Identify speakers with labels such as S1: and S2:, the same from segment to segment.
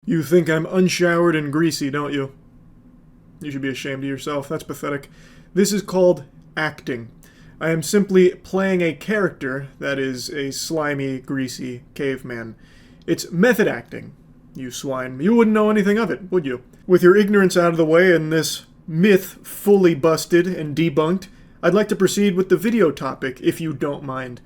S1: You think I'm unshowered and greasy, don't you? You should be ashamed of yourself. That's pathetic. This is called acting. I am simply playing a character that is a slimy, greasy caveman. It's method acting, you swine. You wouldn't know anything of it, would you? With your ignorance out of the way and this myth fully busted and debunked, I'd like to proceed with the video topic, if you don't mind.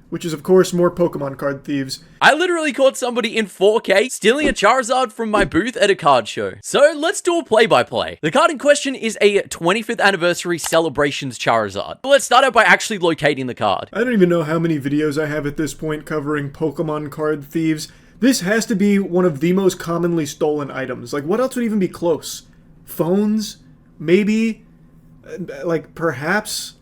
S1: Which is, of course, more Pokemon card thieves.
S2: I literally caught somebody in 4K stealing a Charizard from my booth at a card show. So let's do a play-by-play. The card in question is a 25th anniversary celebrations Charizard. Let's start out by actually locating the card.
S1: I don't even know how many videos I have at this point covering Pokemon card thieves. This has to be one of the most commonly stolen items. Like, what else would even be close? Phones? Maybe? Like, perhaps?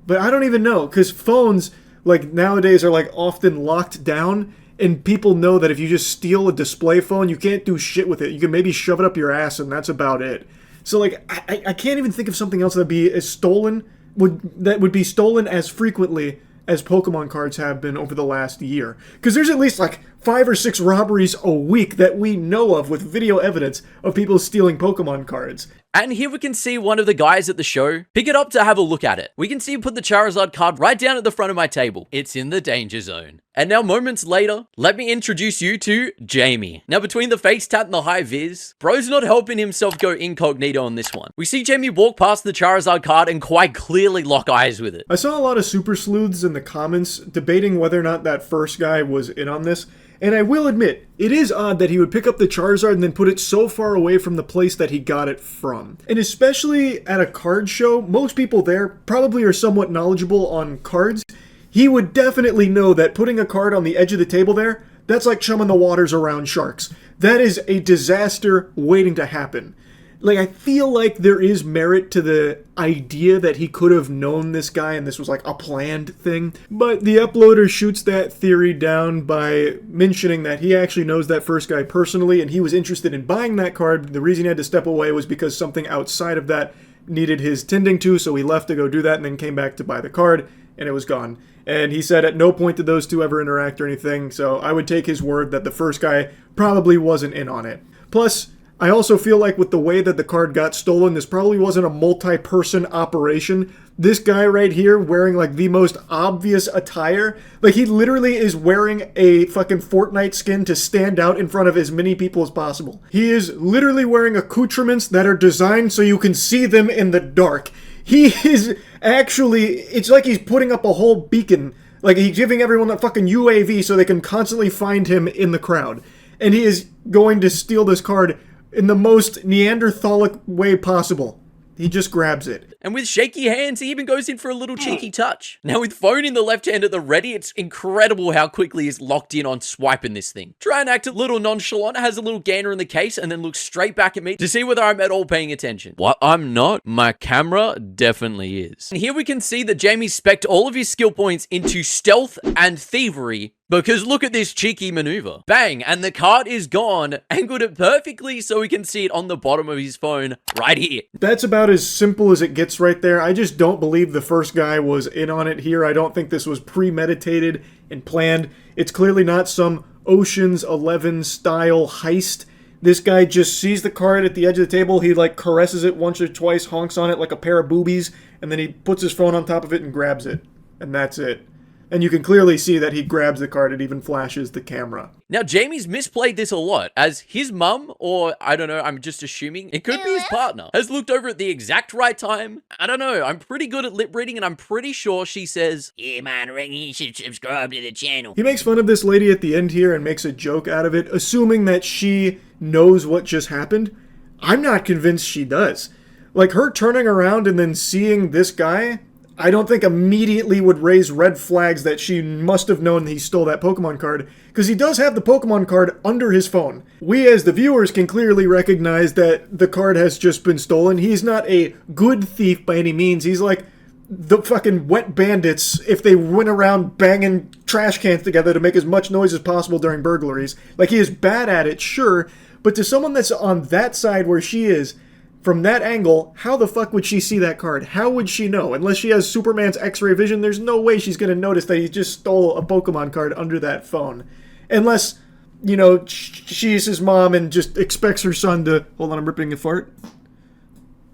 S1: But I don't even know, because phones, like, nowadays are, like, often locked down, and people know that if you just steal a display phone, you can't do shit with it. You can maybe shove it up your ass, and that's about it. So, like, I can't even think of something else that'd be as stolen, that would be stolen as frequently as Pokemon cards have been over the last year. Because there's at least, like, 5 or 6 robberies a week that we know of with video evidence of people stealing Pokemon cards.
S2: And here we can see one of the guys at the show pick it up to have a look at it. We can see him put the Charizard card right down at the front of my table. It's in the danger zone. And now moments later, let me introduce you to Jamie. Now between the face tat and the high vis, bro's not helping himself go incognito on this one. We see Jamie walk past the Charizard card and quite clearly lock eyes with it.
S1: I saw a lot of super sleuths in the comments debating whether or not that first guy was in on this. And I will admit, it is odd that he would pick up the Charizard and then put it so far away from the place that he got it from. And especially at a card show, most people there probably are somewhat knowledgeable on cards. He would definitely know that putting a card on the edge of the table there, that's like chumming the waters around sharks. That is a disaster waiting to happen. Like, I feel like there is merit to the idea that he could have known this guy and this was like a planned thing. But the uploader shoots that theory down by mentioning that he actually knows that first guy personally and he was interested in buying that card. The reason he had to step away was because something outside of that needed his tending to, so he left to go do that and then came back to buy the card and it was gone. And he said at no point did those two ever interact or anything, so I would take his word that the first guy probably wasn't in on it. Plus, I also feel like with the way that the card got stolen, this probably wasn't a multi-person operation. This guy right here wearing like the most obvious attire, like he literally is wearing a fucking Fortnite skin to stand out in front of as many people as possible. He is literally wearing accoutrements that are designed so you can see them in the dark. He is actually, it's like he's putting up a whole beacon, like he's giving everyone a fucking UAV so they can constantly find him in the crowd. And he is going to steal this card in the most Neanderthalic way possible. He just grabs it.
S2: And with shaky hands, he even goes in for a little cheeky touch. Now with phone in the left hand at the ready, it's incredible how quickly he's locked in on swiping this thing. Try and act a little nonchalant, has a little gainer in the case, and then looks straight back at me to see whether I'm at all paying attention. What I'm not, my camera definitely is. And here we can see that Jamie spec'd all of his skill points into stealth and thievery, because look at this cheeky maneuver. Bang, and the card is gone, angled it perfectly so we can see it on the bottom of his phone right here.
S1: That's about as simple as it gets right there. I just don't believe the first guy was in on it here. I don't think this was premeditated and planned. It's clearly not some Ocean's 11 style heist. This guy just sees the card at the edge of the table, he like caresses it once or twice, honks on it like a pair of boobies, and then he puts his phone on top of it and grabs it. And that's it. And you can clearly see that he grabs the card, it even flashes the camera.
S2: Now, Jamie's misplayed this a lot, as his mum, or I don't know, I'm just assuming, it could be his partner, has looked over at the exact right time. I don't know, I'm pretty good at lip reading, and I'm pretty sure she says,
S3: "Yeah, man, I reckon you should subscribe to the channel."
S1: He makes fun of this lady at the end here and makes a joke out of it, assuming that she knows what just happened. I'm not convinced she does. Like, her turning around and then seeing this guy, I don't think immediately would raise red flags that she must have known he stole that Pokemon card, because he does have the Pokemon card under his phone. We as the viewers can clearly recognize that the card has just been stolen. He's not a good thief by any means. He's like the fucking wet bandits if they went around banging trash cans together to make as much noise as possible during burglaries. Like, he is bad at it, sure, but to someone that's on that side where she is, from that angle, how the fuck would she see that card? How would she know? Unless she has Superman's X-ray vision, there's no way she's going to notice that he just stole a Pokemon card under that phone. Unless you know, she's his mom and just expects her son to... Hold on, I'm ripping a fart.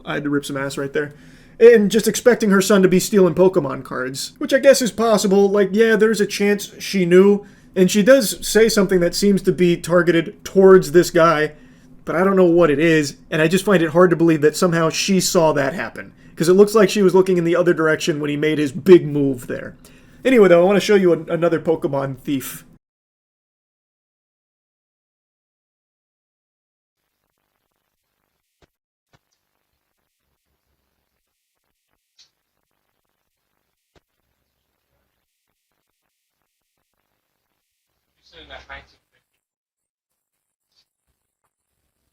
S1: I had to rip some ass right there. And just expecting her son to be stealing Pokemon cards. Which I guess is possible. Like, yeah, there's a chance she knew. And she does say something that seems to be targeted towards this guy. But I don't know what it is. And I just find it hard to believe that somehow she saw that happen. Because it looks like she was looking in the other direction when he made his big move there. Anyway, though, I want to show you another Pokemon thief.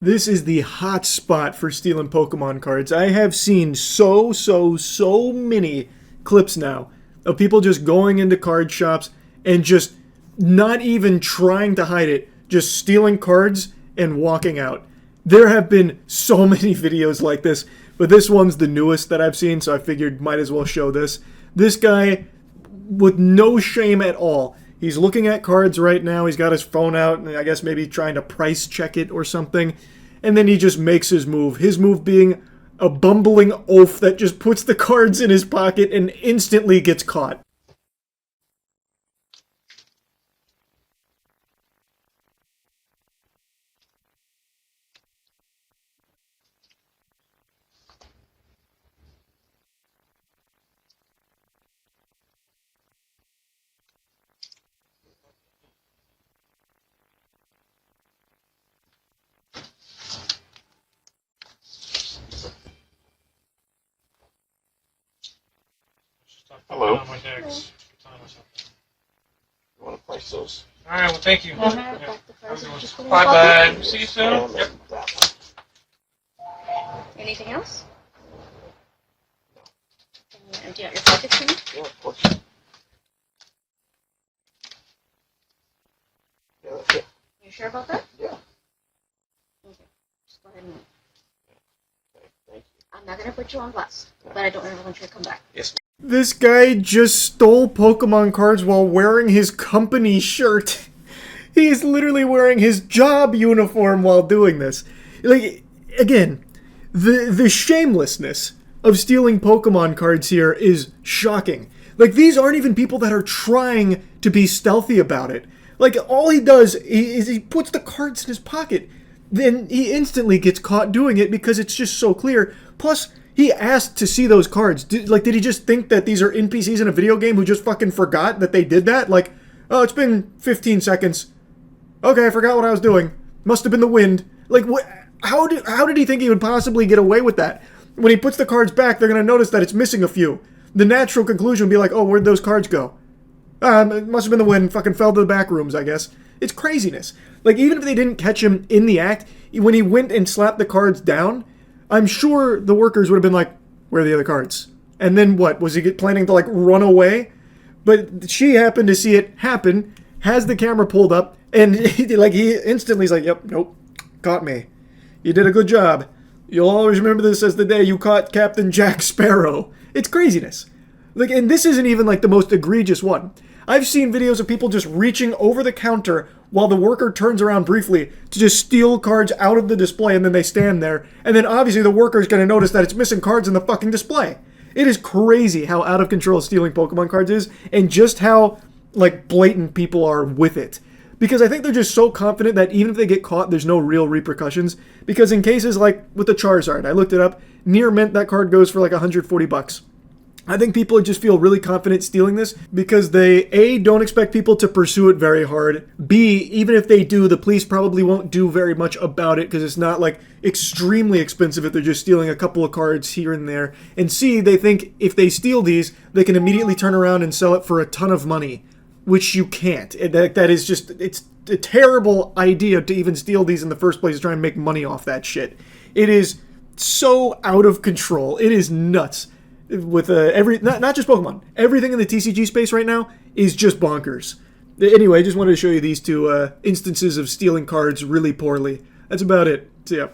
S1: This is the hot spot for stealing Pokemon cards. I have seen so many clips now of people just going into card shops and just not even trying to hide it, just stealing cards and walking out. There have been so many videos like this, but this one's the newest that I've seen, so I figured might as well show this. This guy, with no shame at all, he's looking at cards right now. He's got his phone out, and I guess maybe trying to price check it or something. And then he just makes his move. His move being a bumbling oaf that just puts the cards in his pocket and instantly gets caught.
S4: Hello.
S5: On my decks.
S4: You want to price those?
S5: All right. Well, thank you.
S6: Just
S5: Bye, bud. See you soon. Yep.
S6: Anything else? Can you empty out your pockets for me?
S4: Yeah, of course. Yeah, that's it.
S6: You sure about that?
S4: Yeah.
S6: Okay. Just go ahead and...
S4: Okay, thank you.
S6: I'm not going to put you on blast, but I don't ever want you to come back.
S4: Yes.
S1: This guy just stole Pokemon cards while wearing his company shirt. He's literally wearing his job uniform while doing this. Like, again, the shamelessness of stealing Pokemon cards here is shocking. Like, these aren't even people that are trying to be stealthy about it. Like, all he does is he puts the cards in his pocket. Then he instantly gets caught doing it because it's just so clear. Plus, he asked to see those cards. Did he just think that these are NPCs in a video game who just fucking forgot that they did that? Like, oh, it's been 15 seconds. Okay, I forgot what I was doing. Must have been the wind. Like, what? How did he think he would possibly get away with that? When he puts the cards back, they're going to notice that it's missing a few. The natural conclusion would be like, oh, where'd those cards go? It must have been the wind. Fucking fell to the back rooms, I guess. It's craziness. Like, even if they didn't catch him in the act, when he went and slapped the cards down, I'm sure the workers would have been like, where are the other cards? And then what? Was he planning to, like, run away? But she happened to see it happen, has the camera pulled up, and he instantly is like, yep, nope, caught me. You did a good job. You'll always remember this as the day you caught Captain Jack Sparrow. It's craziness. Like, and this isn't even, like, the most egregious one. I've seen videos of people just reaching over the counter while the worker turns around briefly to just steal cards out of the display, and then they stand there. And then obviously the worker's going to notice that it's missing cards in the fucking display. It is crazy how out of control stealing Pokemon cards is, and just how, like, blatant people are with it. Because I think they're just so confident that even if they get caught, there's no real repercussions. Because in cases like with the Charizard, I looked it up, near mint that card goes for like $140. I think people just feel really confident stealing this because they, A, don't expect people to pursue it very hard. B, even if they do, the police probably won't do very much about it because it's not, like, extremely expensive if they're just stealing a couple of cards here and there. And C, they think if they steal these, they can immediately turn around and sell it for a ton of money, which you can't. That is just, it's a terrible idea to even steal these in the first place to try and make money off that shit. It is so out of control. It is nuts. With not just Pokemon, everything in the TCG space right now is just bonkers. Anyway, I just wanted to show you these two instances of stealing cards really poorly. That's about it. See ya.